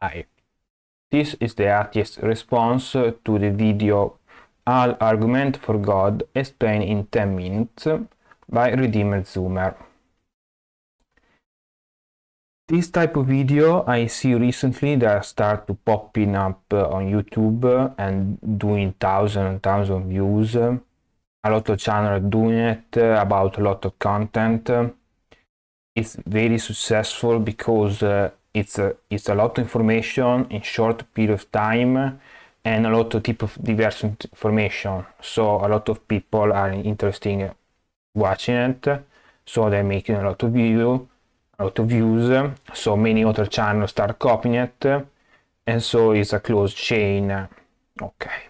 Hi. This is the atheist response to the video All Argument for God explained in 10 minutes by Redeemer Zoomer. This type of video I see recently that start to popping up on YouTube and doing thousands of views. A lot of channels doing it about a lot of content. It's very successful because it's a lot of information in short period of time and a lot of type of diverse information. So a lot of people are interested in watching it. So they're making a lot of views. So many other channels start copying it, and so it's a closed chain. Okay.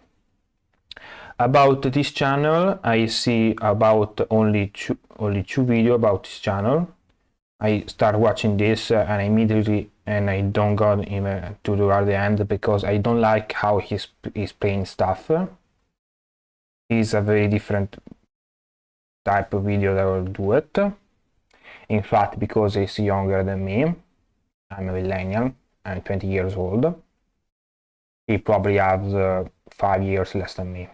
About this channel, I see about only two videos about this channel. I start watching this and immediately, and I don't go even to the end because I don't like how he's playing stuff. It's a very different type of video that will do it. In fact, because he's younger than me, I'm a millennial, I'm 20 years old. He probably has 5 years less than me.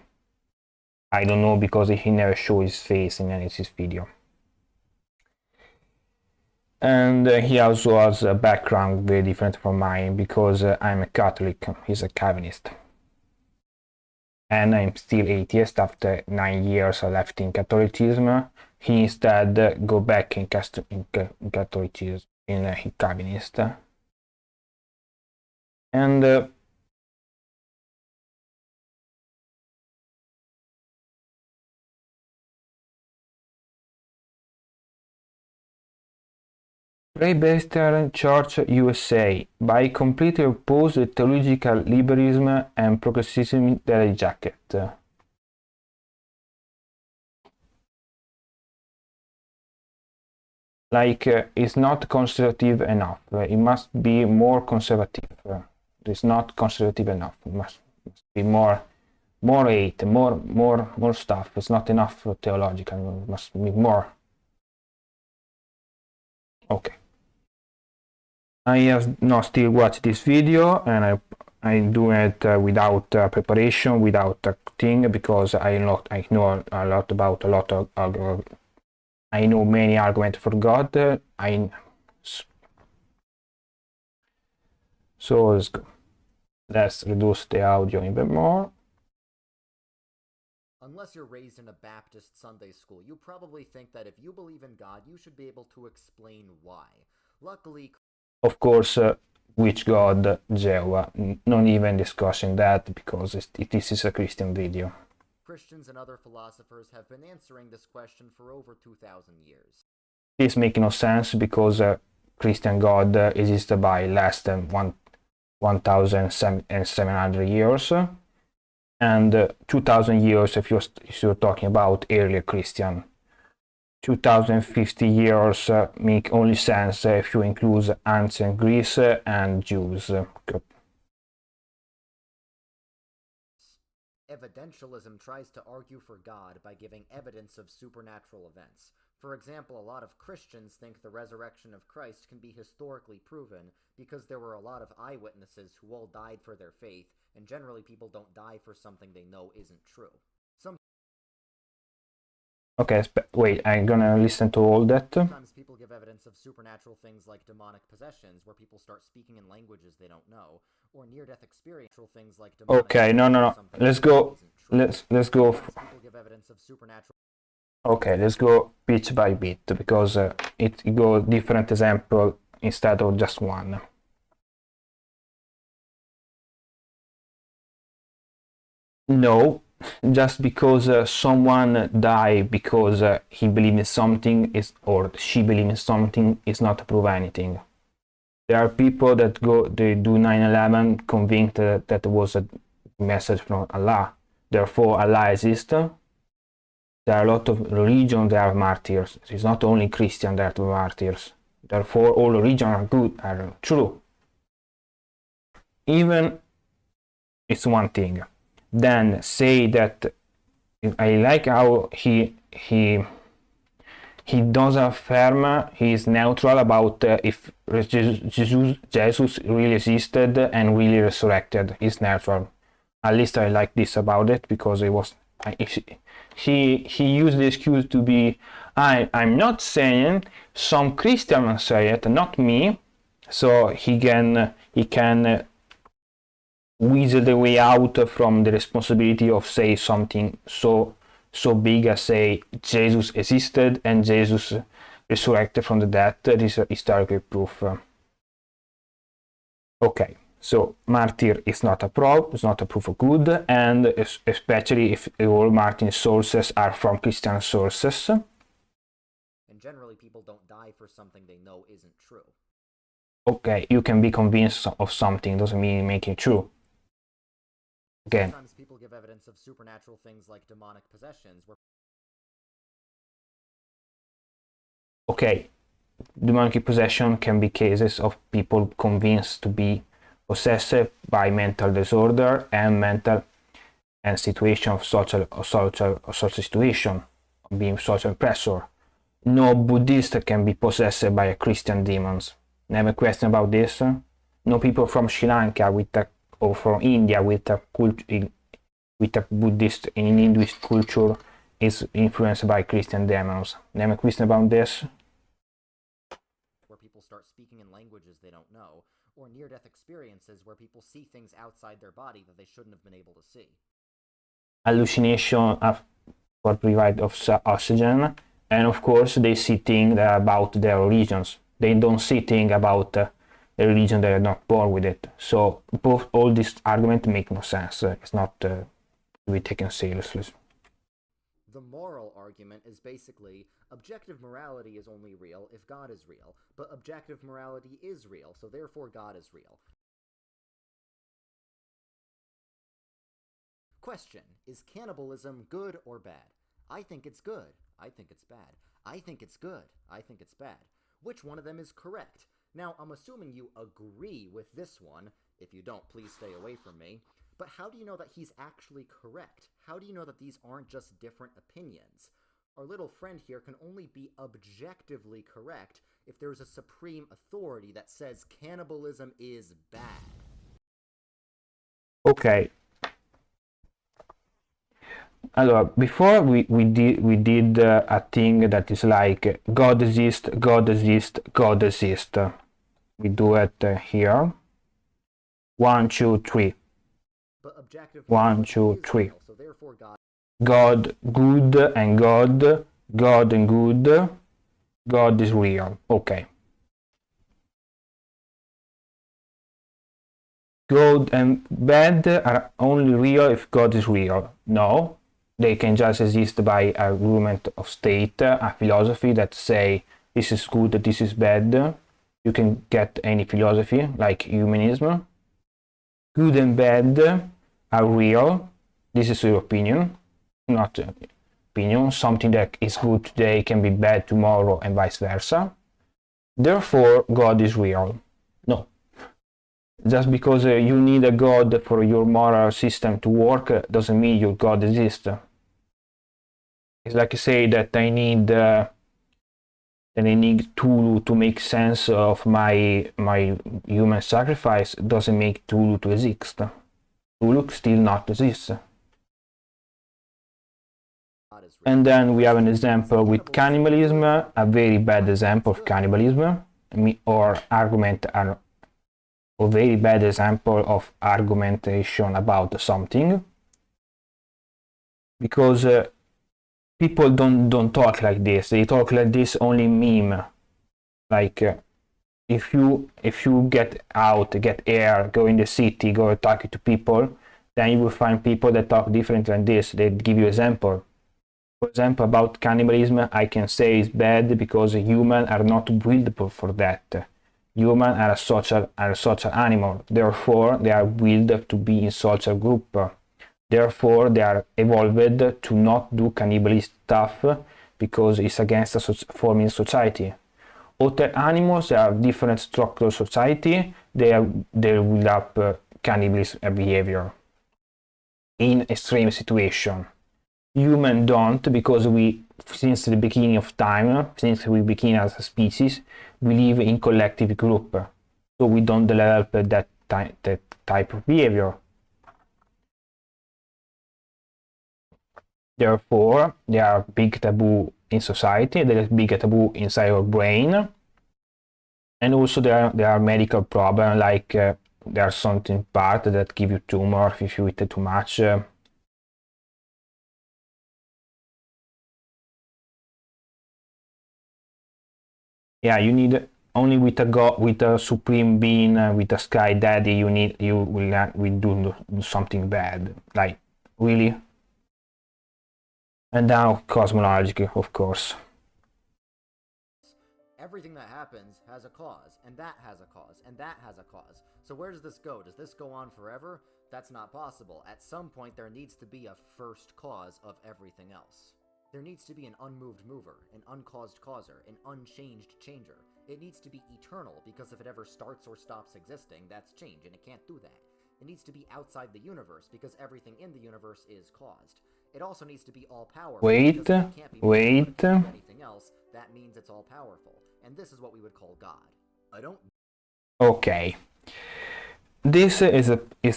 I don't know because he never shows his face in any of his video. And he also has a background very different from mine because I'm a Catholic, he's a Calvinist. And I'm still atheist after 9 years I left in Catholicism. He instead go back in Catholicism, in Calvinist. And Presbyterian Church USA by completely oppose the theological liberalism and progressivism they reject. It's not conservative enough. It must be more conservative. It's not conservative enough. It must be more hate, more stuff. It's not enough theological. It must be more. Okay. I have not still watched this video, and I do it without preparation, without a thing, because I know a lot about a lot of I know many arguments for God. So let's go. Let's reduce the audio even more. Unless you're raised in a Baptist Sunday school, you probably think that if you believe in God, you should be able to explain why. Luckily, of course, which God? Jehovah. Not even discussing that because this is a Christian video. Christians and other philosophers have been answering this question for over 2,000 years. This makes no sense because Christian God existed by less than 1,700 years, and 2,000 years if you're talking about earlier Christian. 2,050 years make only sense if you include ancient Greece and Jews. Evidentialism tries to argue for God by giving evidence of supernatural events. For example, a lot of Christians think the resurrection of Christ can be historically proven because there were a lot of eyewitnesses who all died for their faith, and generally people don't die for something they know isn't true. Okay, wait, I'm gonna listen to all that. Sometimes people give evidence of supernatural things like demonic possessions, where people start speaking in languages they don't know, or near-death experiential things like demonic. Okay, no. Let's go. Let's go. People give evidence of supernatural. Okay, let's go bit by bit because it goes different example instead of just one. No. Just because someone died because he believes in something or she believes in something is not to prove anything. There are people that they do 9/11 convinced that was a message from Allah. Therefore, Allah exists. There are a lot of religions that are martyrs. It's not only Christian that are martyrs. Therefore, all religions are good, are true. Even it's one thing. Then say that I like how he he doesn't affirm, he is neutral about if Jesus really existed and really resurrected. He's neutral. At least I like this about it, because it was he used the excuse to be, I'm not saying, some Christians say it, not me, so he can weasel the way out from the responsibility of say something so big as say Jesus existed and Jesus resurrected from the dead. That is a historical proof. Okay, so martyr is not a proof, it's not a proof of good, and especially if all Martin's sources are from Christian sources. And generally people don't die for something they know isn't true. Okay, you can be convinced of something, doesn't mean make it true. Again. Sometimes people give evidence of supernatural things like demonic possessions. Okay, demonic possession can be cases of people convinced to be possessed by mental disorder and situation of social situation, being social pressure. No Buddhist can be possessed by a Christian demons. Never question about this. No people from Sri Lanka or from India with a Buddhist in Hinduist culture is influenced by Christian demons. Never question about this. Where people start speaking in languages they don't know, or near-death experiences where people see things outside their body that they shouldn't have been able to see. Hallucination for provide of oxygen, and of course they see things about their religions. They don't see things about a religion that are not born with it. So all these arguments make no sense. It's not to be taken seriously. The moral argument is basically objective morality is only real if God is real, but objective morality is real, so therefore God is real. Question: is cannibalism good or bad? I think it's good. I think it's bad. I think it's good. I think it's bad. Which one of them is correct? Now, I'm assuming you agree with this one. If you don't, please stay away from me. But how do you know that he's actually correct? How do you know that these aren't just different opinions? Our little friend here can only be objectively correct if there's a supreme authority that says cannibalism is bad. Okay. Allora, before we did a thing that is like God exists, God exists, God exists. We do it here. 1, 2, 3. But objective 1, 2, 3. Real, so therefore God good and God and good. God is real. Okay. Good and bad are only real if God is real. No, they can just exist by a argument of state, a philosophy that say this is good, this is bad. You can get any philosophy like humanism. Good and bad are real. This is your opinion, not opinion. Something that is good today can be bad tomorrow and vice versa. Therefore, God is real. No. Just because you need a God for your moral system to work doesn't mean your God exists. It's like I say that I need Tulu to make sense of my human sacrifice. Doesn't make Tulu to exist. Tulu still not exists. And then we have an example with cannibalism, a very bad example of cannibalism, or argument, a very bad example of argumentation about something, because people don't talk like this. They talk like this only meme. Like if you get out, get air, go in the city, go talk to people, then you will find people that talk different than this. They give you example. For example, about cannibalism, I can say it's bad because humans are not built for that. Humans are a social animal. Therefore, they are built to be in social group. Therefore, they are evolved to not do cannibalistic stuff because it's against a forming society. Other animals that have different structural society, they will have cannibalistic behavior in extreme situation. Human don't, because we, since the beginning of time, since we begin as a species, we live in collective group, so we don't develop that type of behavior. Therefore, there are big taboo in society, there is big taboo inside your brain, and also there are medical problems, like there's something part that give you tumor if you eat too much. Yeah, you need only with a god, with a supreme being, with a sky daddy. You will do something bad, like really. And now cosmological, of course. Everything that happens has a cause, and that has a cause, and that has a cause. So where does this go? Does this go on forever? That's not possible. At some point, there needs to be a first cause of everything else. There needs to be an unmoved mover, an uncaused causer, an unchanged changer. It needs to be eternal, because if it ever starts or stops existing, that's change, and it can't do that. It needs to be outside the universe, because everything in the universe is caused. It also needs to be all-powerful. Wait. Anything else, that means it's all-powerful. And this is what we would call God. I don't... Okay. This is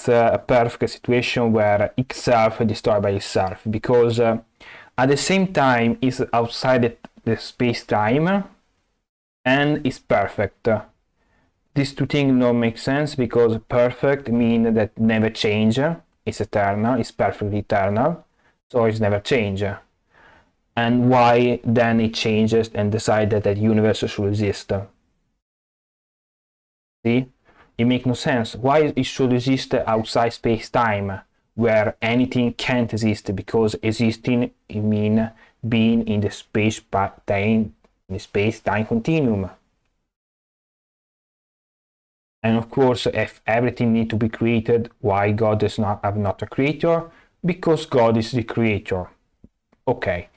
a perfect situation where itself is destroyed by itself, because at the same time is outside the space-time and is perfect. These two things don't make sense, because perfect means that never change, it's eternal, it's perfectly eternal, so it's never change. And why then it changes and decides that the universe should exist? See? It makes no sense. Why it should exist outside space-time, where anything can't exist, because existing it means being in the space-time continuum. And of course, if everything needs to be created, why God is not a creator? Because God is the creator. Okay.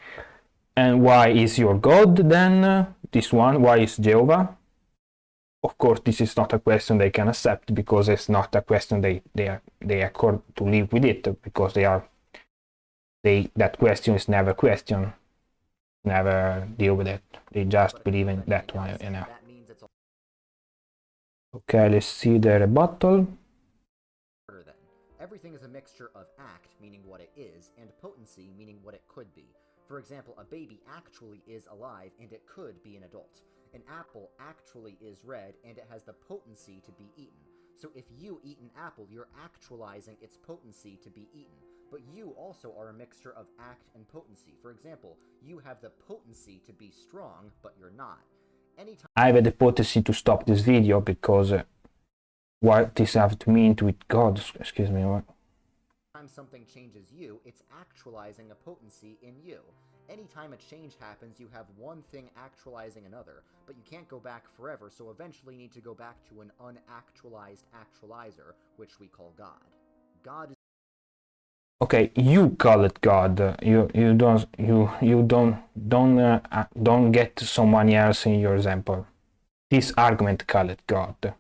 And why is your God then? This one, why is Jehovah? Of course, this is not a question they can accept, because it's not a question they accord to live with it, because that question is never questioned, never deal with it. They just believe in that one, you know. Okay, let's see the rebuttal. Everything is a mixture of act, meaning what it is, and potency, meaning what it could be. For example, a baby actually is alive, and it could be an adult. An apple actually is red, and it has the potency to be eaten. So if you eat an apple, you're actualizing its potency to be eaten. But you also are a mixture of act and potency. For example, you have the potency to be strong, but you're not. Anytime I have the potency to stop this video, because what this have to mean with God? Excuse me. What? Anytime something changes you, it's actualizing a potency in you. Anytime a change happens, you have one thing actualizing another, but you can't go back forever, so eventually you need to go back to an unactualized actualizer, which we call God. God is... Okay, you call it God. You don't get someone else in your example. This argument call it God,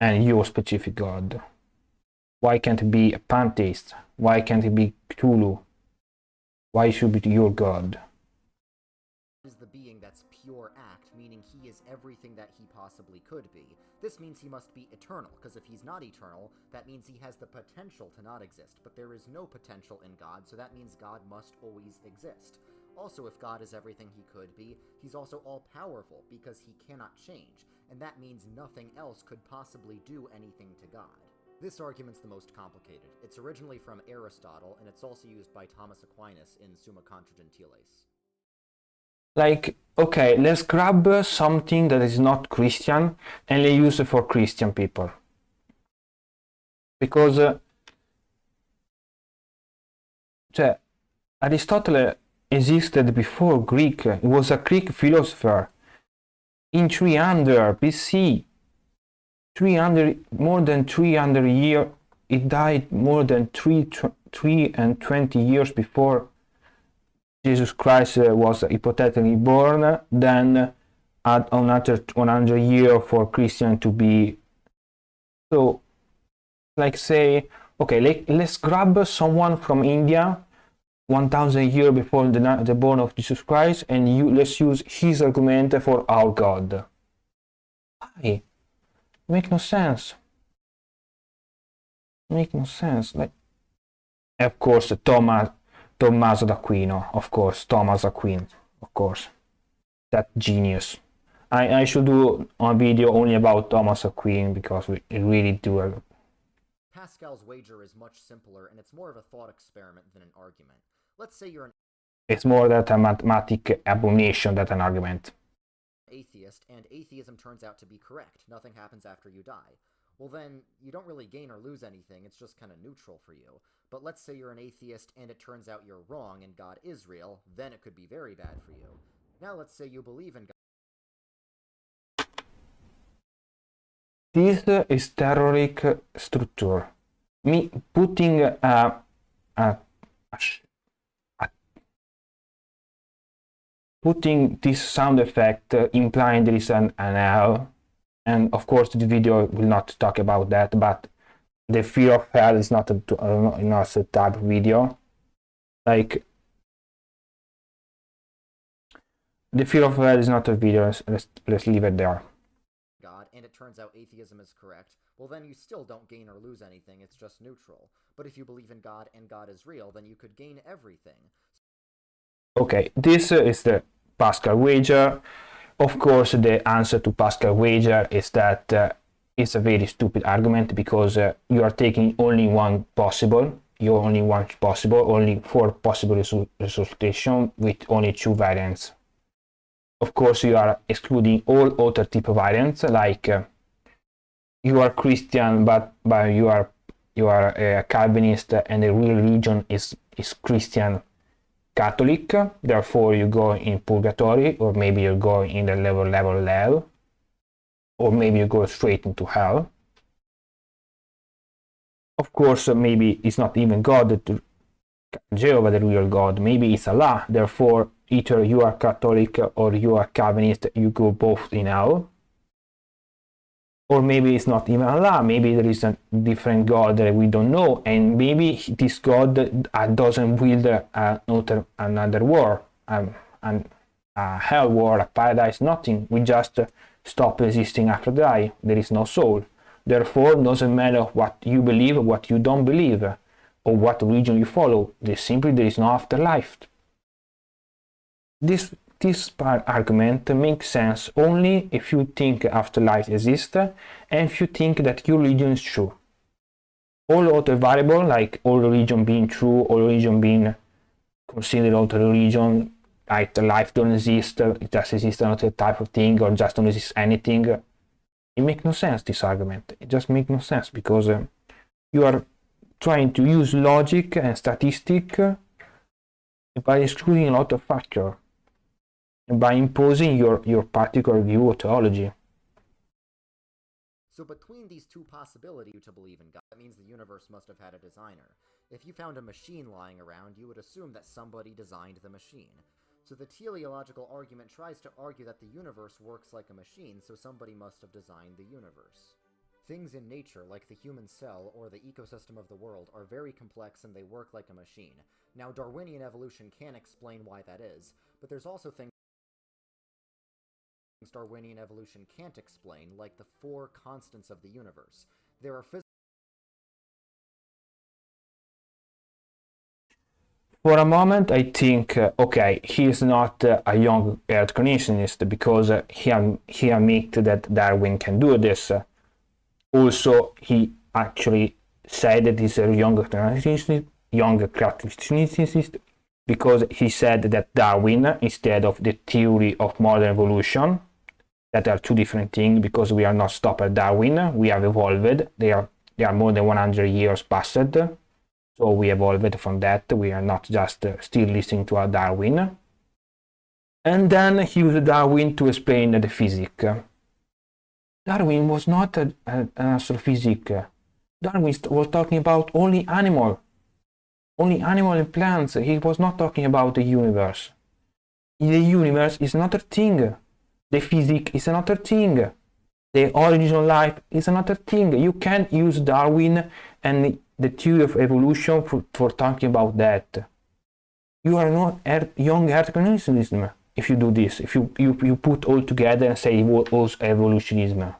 and your specific God. Why can't it be a pantheist? Why can't it be Cthulhu? Why should it be your God? Is the being that's pure act, meaning he is everything that he possibly could be. This means he must be eternal, because if he's not eternal, that means he has the potential to not exist, but there is no potential in God, so that means God must always exist. Also, if God is everything he could be, he's also all-powerful, because he cannot change, and that means nothing else could possibly do anything to God. This argument's the most complicated. It's originally from Aristotle, and it's also used by Thomas Aquinas in Summa Contra Gentiles. Like, okay, let's grab something that is not Christian and let's use it for Christian people. Because Aristotle existed before Greek. He was a Greek philosopher. In 300 BC, more than 300 years, he died more than 320 years before Jesus Christ was hypothetically born, then add another 100 years for Christian to be. So, like say, okay, let's grab someone from India 1000 years before the born of Jesus Christ, and let's use his argument for our God. Why? Make no sense. Make no sense. Like, of course, Tommaso d'Aquino. Of course, Thomas Aquin. Of course, that genius. I should do a video only about Thomas Aquin because we really do. Pascal's wager is much simpler, and it's more of a thought experiment than an argument. Let's say you're an It's more that a mathematic abomination than an argument. atheist, and atheism turns out to be correct. Nothing happens after you die. Well, then, you don't really gain or lose anything, it's just kind of neutral for you. But let's say you're an atheist, and it turns out you're wrong, and God is real, then it could be very bad for you. Now let's say you believe in God. This is theoretic structure. Me putting putting this sound effect implying there is an hell, and of course the video will not talk about that, but the fear of hell is not a type of video. Like, the fear of hell is not a video. Let's leave it there. God, and it turns out atheism is correct, well then you still don't gain or lose anything, it's just neutral. But if you believe in God and God is real, then you could gain everything. Okay, this is the Pascal wager. Of course, the answer to Pascal wager is that it's a very stupid argument, because you are taking only one possible, only 4 possible resolution with only 2 variants. Of course, you are excluding all other type of variants, like you are Christian, but you are a Calvinist, and the real religion is Christian Catholic. Therefore, you go in purgatory, or maybe you go in the level hell, or maybe you go straight into hell. Of course, maybe it's not even God, Jehovah, the real God. Maybe it's Allah. Therefore, either you are Catholic or you are Calvinist, you go both in hell. Or maybe it's not even Allah, maybe there is a different God that we don't know, and maybe this God doesn't wield another war, a hell war, a paradise, nothing. We just stop existing after die. There is no soul. Therefore, it doesn't matter what you believe, what you don't believe, or what religion you follow. There is no afterlife. This argument makes sense only if you think afterlife exists, and if you think that your religion is true. All other variables, like all religion being true, all religion being considered other religion, like the life don't exist, it just exists another type of thing, or just don't exist anything, it makes no sense, this argument. It just makes no sense, because you are trying to use logic and statistic by excluding a lot of factors, by imposing your particular view of theology. So between these 2 possibilities to believe in God, that means the universe must have had a designer. If you found a machine lying around, you would assume that somebody designed the machine. So the teleological argument tries to argue that the universe works like a machine, so somebody must have designed the universe. Things in nature, like the human cell or the ecosystem of the world, are very complex and they work like a machine. Now, Darwinian evolution can explain why that is, but there's also things Darwinian evolution can't explain, like the 4 constants of the universe. There are For a moment, I think, okay, he is not a young earth creationist, because he admitted that Darwin can do this. Also, he actually said that he's a young creationist, because he said that Darwin, instead of the theory of modern evolution, that are 2 different things, because we are not stopped at Darwin, we have evolved. They are more than 100 years passed, so we evolved from that. We are not just still listening to Darwin. And then he used Darwin to explain the physics. Darwin was not an astrophysics. Darwin was talking about only animal and plants. He was not talking about the universe. The universe is another thing. The physics is another thing. The origin of life is another thing. You can't use Darwin and the theory of evolution for talking about that. You are not young earth creationism if you do this, if you put all together and say also evolutionism.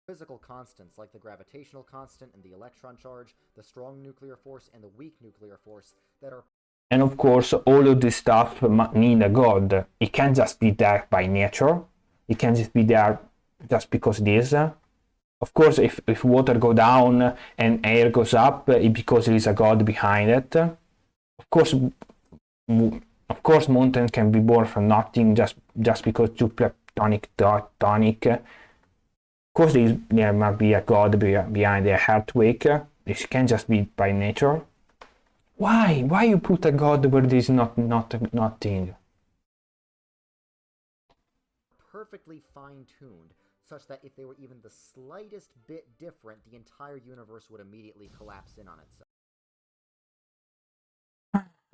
Physical constants like the gravitational constant and the electron charge, the strong nuclear force and the weak nuclear force that are... And of course, all of this stuff need a god. It can't just be there by nature. It can't just be there just because it is. Of course, if water go down and air goes up, it's because there is a god behind it. Of course, mountain can be born from nothing just because two tectonic. Of course, there might be a god behind the earthquake. This can't just be by nature. Why? Why you put a god where there is nothing? Perfectly fine-tuned, such that if they were even the slightest bit different, the entire universe would immediately collapse in on itself.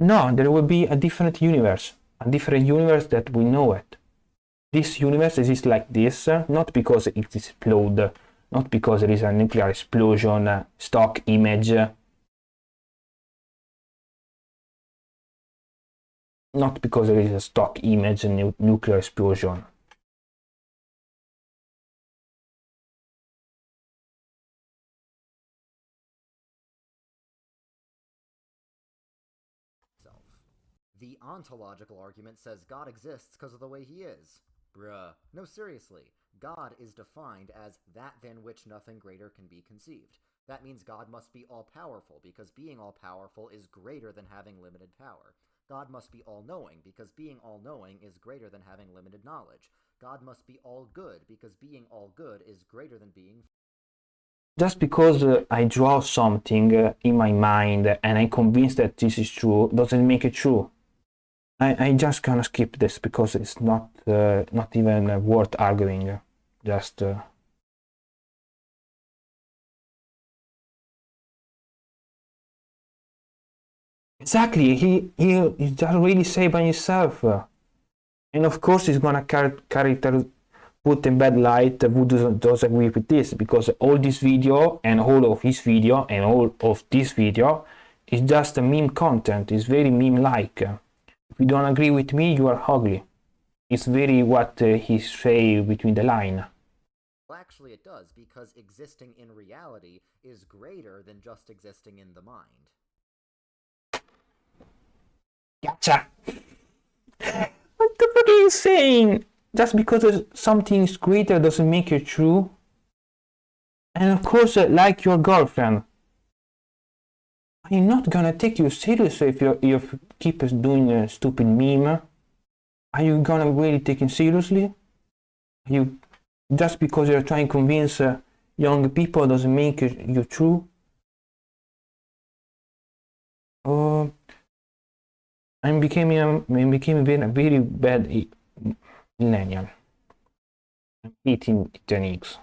No, there will be a different universe that we know it. This universe exists like this, not because it explodes, not because there is a nuclear explosion, stock image, not because there is a stock image and nuclear explosion. The ontological argument says God exists because of the way he is. Bruh. No, seriously. God is defined as that than which nothing greater can be conceived. That means God must be all-powerful, because being all-powerful is greater than having limited power. God must be all-knowing, because being all-knowing is greater than having limited knowledge. God must be all-good, because being all-good is greater than being... Just because I draw something in my mind and I'm convinced that this is true, doesn't make it true. I'm just gonna skip this because it's not even worth arguing. Just exactly, he just really say by himself, and of course he's gonna put in bad light who does agree with this, because all this video and all of his video and all of this video is just a meme content. It's very meme-like. If you don't agree with me, you are ugly. It's very what he say between the line. Well, actually it does, because existing in reality is greater than just existing in the mind. Gotcha! What the fuck are you saying? Just because something is greater doesn't make it true? And of course, like your girlfriend, I'm not gonna take you seriously if you keep doing a stupid meme. Are you gonna really take it seriously? You just because you're trying to convince young people doesn't make you true? I'm becoming a very bad millennial. I'm eating techniques.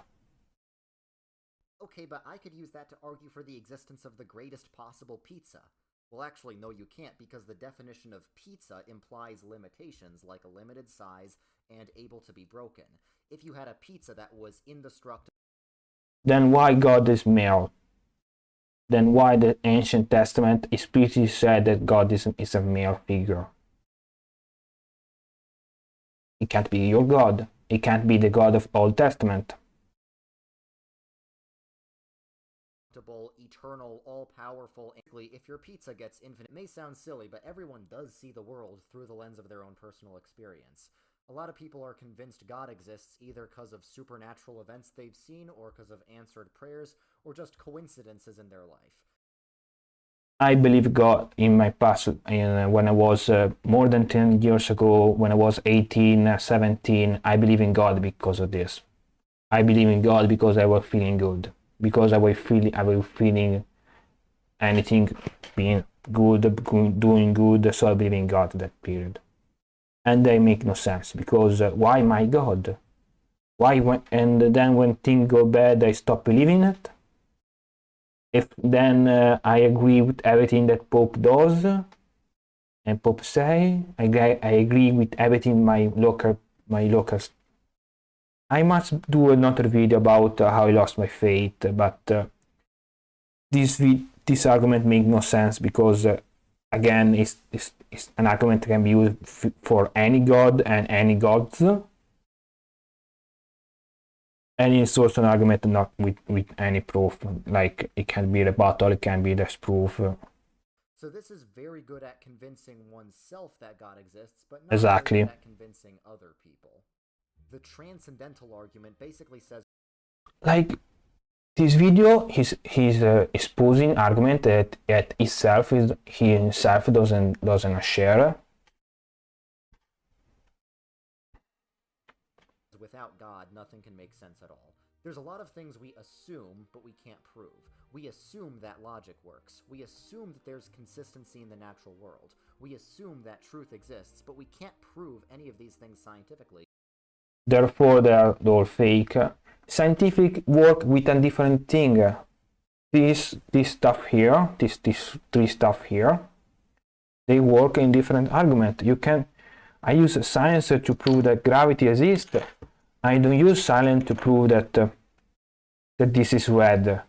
Okay, but I could use that to argue for the existence of the greatest possible pizza. Well, actually, no, you can't, because the definition of pizza implies limitations like a limited size and able to be broken. If you had a pizza that was indestructible... Then why God is male? Then why the ancient testament explicitly said that God is a male figure? It can't be your God. It can't be the God of Old Testament. Eternal, all-powerful... If your pizza gets infinite... It may sound silly, but everyone does see the world through the lens of their own personal experience. A lot of people are convinced God exists either because of supernatural events they've seen, or because of answered prayers, or just coincidences in their life. I believe God in my past, when I was more than 10 years ago, when I was 18, 17, I believe in God because of this. I believe in God because I was feeling good. Because I was feeling anything being good, doing good, so I believe in God at that period. And they make no sense, because why my God? Why and then when things go bad, I stop believing it? If then I agree with everything that Pope does and Pope say, I agree with everything my locals. I must do another video about how I lost my faith, but this this argument makes no sense because again, it's an argument that can be used for any god and any gods, and it's also an argument not with any proof. Like it can be rebuttal, it can be disproof. So this is very good at convincing oneself that God exists, but not Exactly. very good at convincing other people. The transcendental argument basically says, like, this video, he's exposing argument that he himself doesn't share. without God, nothing can make sense at all. There's a lot of things we assume, but we can't prove. We assume that logic works. We assume that there's consistency in the natural world. We assume that truth exists, but we can't prove any of these things scientifically. Therefore, they're all fake. Scientific work with a different thing. This stuff here, this three stuff here, they work in different argument. I use science to prove that gravity exists. I don't use science to prove that that this is red.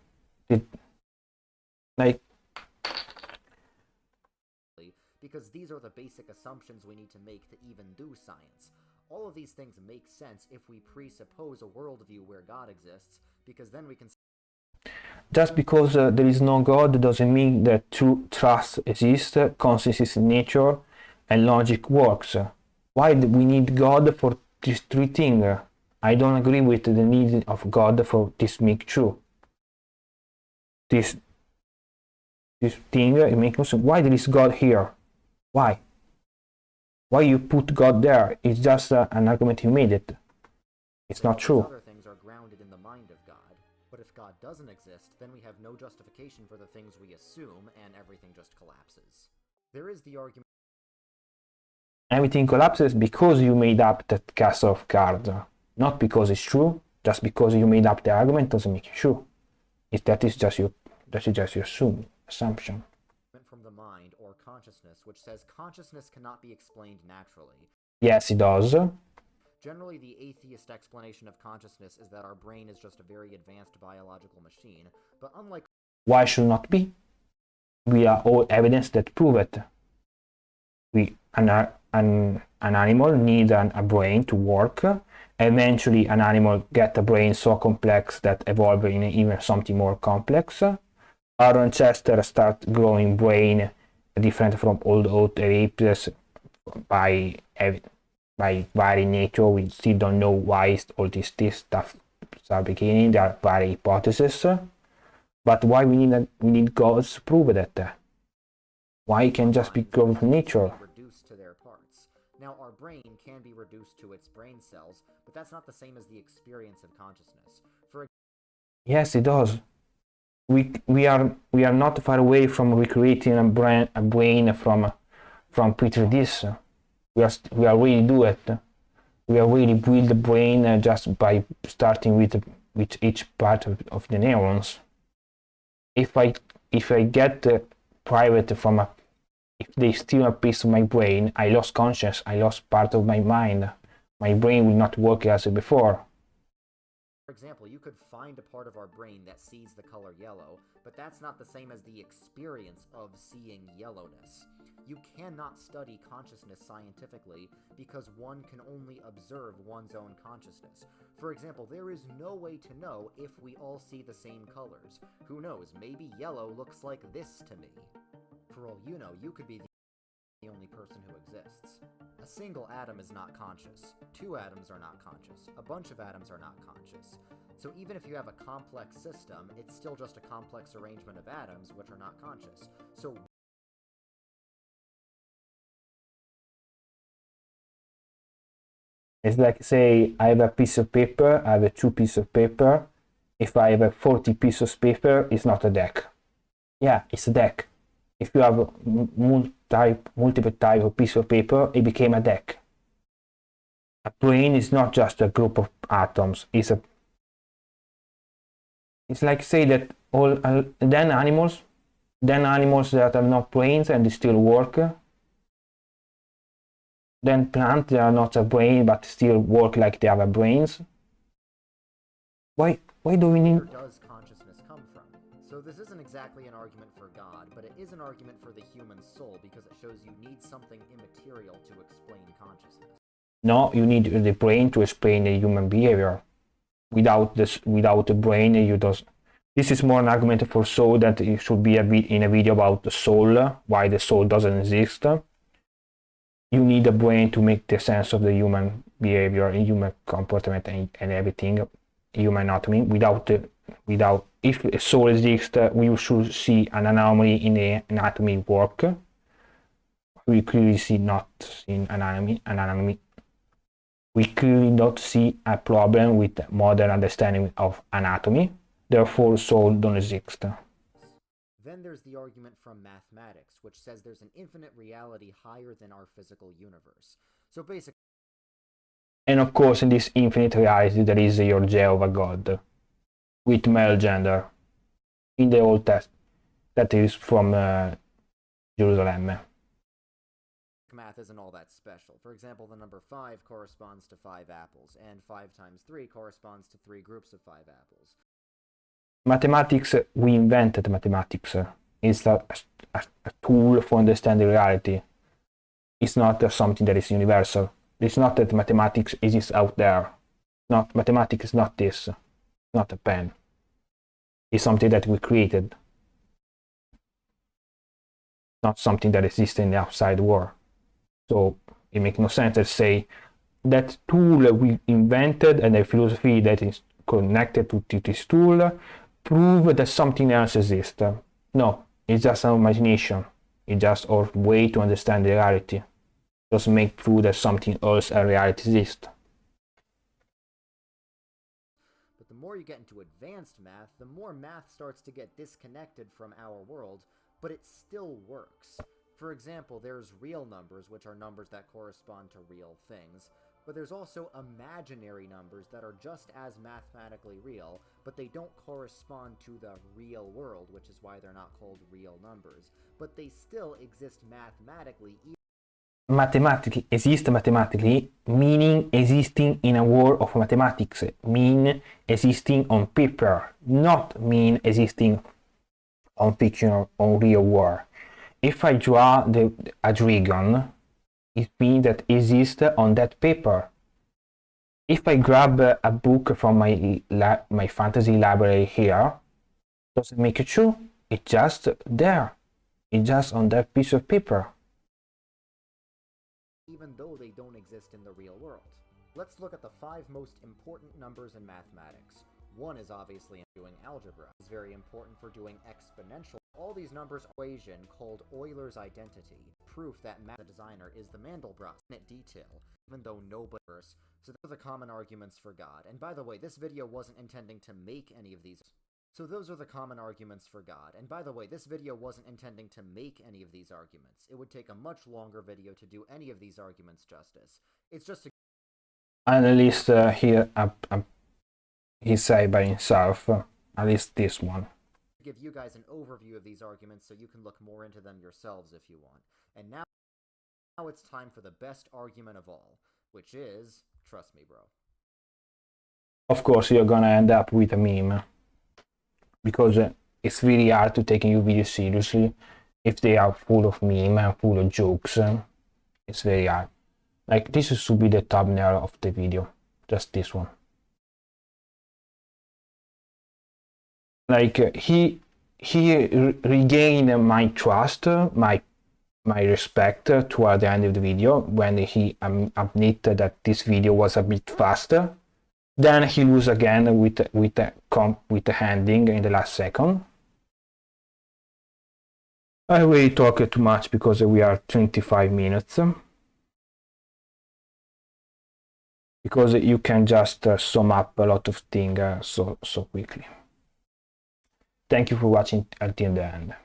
Because these are the basic assumptions we need to make to even do science. All of these things make sense if we presuppose a worldview where God exists, because then we can... Just because there is no God doesn't mean that true trust exists, consistency in nature, and logic works. Why do we need God for these three things? I don't agree with the need of God for this make true. This thing, it makes no sense. Why there is God here? Why? Why you put God there? It's just an argument you made it. It's not true. Other things are grounded in the mind of God. But if God doesn't exist, then we have no justification for the things we assume, and everything just collapses. There is the argument... Everything collapses because you made up that castle of cards. Not because it's true, just because you made up the argument doesn't make it true. That is just your assumption. From the mind, or consciousness, which says consciousness cannot be explained naturally. Yes, it does. Generally, the atheist explanation of consciousness is that our brain is just a very advanced biological machine, but unlike... Why should not be? We are all evidence that prove it. An animal needs a brain to work. Eventually, an animal gets a brain so complex that evolves in even something more complex. Our ancestors start growing brain different from all the apes by very nature. We still don't know why all this stuff are beginning. There are very hypotheses. But why we need gods to prove that? Why it can just be God from nature? Reduced to their parts. Now, our brain can be reduced to its brain cells, but that's not the same as the experience of consciousness. Yes, it does. We are not far away from recreating a brain from Petri dish. We are really do it. We are really build the brain just by starting with each part of the neurons. If I get private from if they steal a piece of my brain, I lost conscious. I lost part of my mind. My brain will not work as before. For example, you could find a part of our brain that sees the color yellow, but that's not the same as the experience of seeing yellowness. You cannot study consciousness scientifically because one can only observe one's own consciousness. For example, there is no way to know if we all see the same colors. Who knows, maybe yellow looks like this to me. For all you know, you could be the only person who exists. A single atom is not conscious. Two atoms are not conscious. A bunch of atoms are not conscious. So even if you have a complex system, it's still just a complex arrangement of atoms which are not conscious. So it's like, say, I have a piece of paper, I have two pieces of paper. If I have 40 pieces of paper, it's not a deck. Yeah, it's a deck. If you have multiple type of pieces of paper, it became a deck. A brain is not just a group of atoms. It's like, say that then animals that have no brains and they still work. Then plants that are not a brain but still work like they have a brains. Why do we need? Where does consciousness come from? So So this isn't exactly an argument for God, but it is an argument for the human soul because it shows you need something immaterial to explain consciousness. No, you need the brain to explain the human behavior. Without the brain, you don't. This is more an argument for soul that it should be in a video about the soul, why the soul doesn't exist. You need a brain to make the sense of the human behavior, human comportment, and everything, human anatomy. If a soul exists, we should see an anomaly in the anatomy work. We clearly see not in anatomy. We clearly don't see a problem with modern understanding of anatomy. Therefore, soul don't exist. Then there's the argument from mathematics, which says there's an infinite reality higher than our physical universe. So basically, and of course, in this infinite reality, there is your Jehovah God with male gender in the Old Testament. That is from Jerusalem. Math isn't all that special. For example, the number 5 corresponds to 5 apples, and 5 times 3 corresponds to 3 groups of 5 apples. Mathematics, we invented mathematics. It's a tool for understanding reality. It's not something that is universal. It's not that mathematics exists out there. Mathematics is not this. It's not a pen. It's something that we created. Not something that exists in the outside world. So it makes no sense to say that tool we invented and the philosophy that is connected to this tool prove that something else exists. No, it's just our imagination. It's just our way to understand the reality. It doesn't make proof that something else a reality exists. But the more you get into advanced math, the more math starts to get disconnected from our world, but it still works. For example, there's real numbers, which are numbers that correspond to real things, but there's also imaginary numbers that are just as mathematically real, but they don't correspond to the real world, which is why they're not called real numbers. But they still exist mathematically. Exist mathematically, meaning existing in a world of mathematics, mean existing on paper, not mean existing on fiction or on real world. If I draw a dragon, it means that it exists on that paper. If I grab a book from my fantasy library here, doesn't make it true. It's just there. It's just on that piece of paper. Even though they don't exist in the real world. Let's look at the 5 most important numbers in mathematics. One is obviously doing algebra. It's very important for doing exponential. All these numbers equation called Euler's identity, proof that the designer is the Mandelbrot detail, even though nobody. So those are the common arguments for God. And by the way, this video wasn't intending to make any of these. So those are the common arguments for God. And by the way, this video wasn't intending to make any of these arguments. It would take a much longer video to do any of these arguments justice. It's just to... And at least here he say by himself, at least this one. Give you guys an overview of these arguments so you can look more into them yourselves if you want. And now it's time for the best argument of all, which is, trust me, bro. Of course, you're gonna end up with a meme. Because it's really hard to take your videos seriously if they are full of meme and full of jokes. It's very hard. Like, this should be the thumbnail of the video. Just this one. Like, he regained my trust, my respect toward the end of the video when he admitted that this video was a bit faster. Then he lose again with the handing in the last second. I really talk too much because we are 25 minutes. Because you can just sum up a lot of things so quickly. Thank you for watching until the end.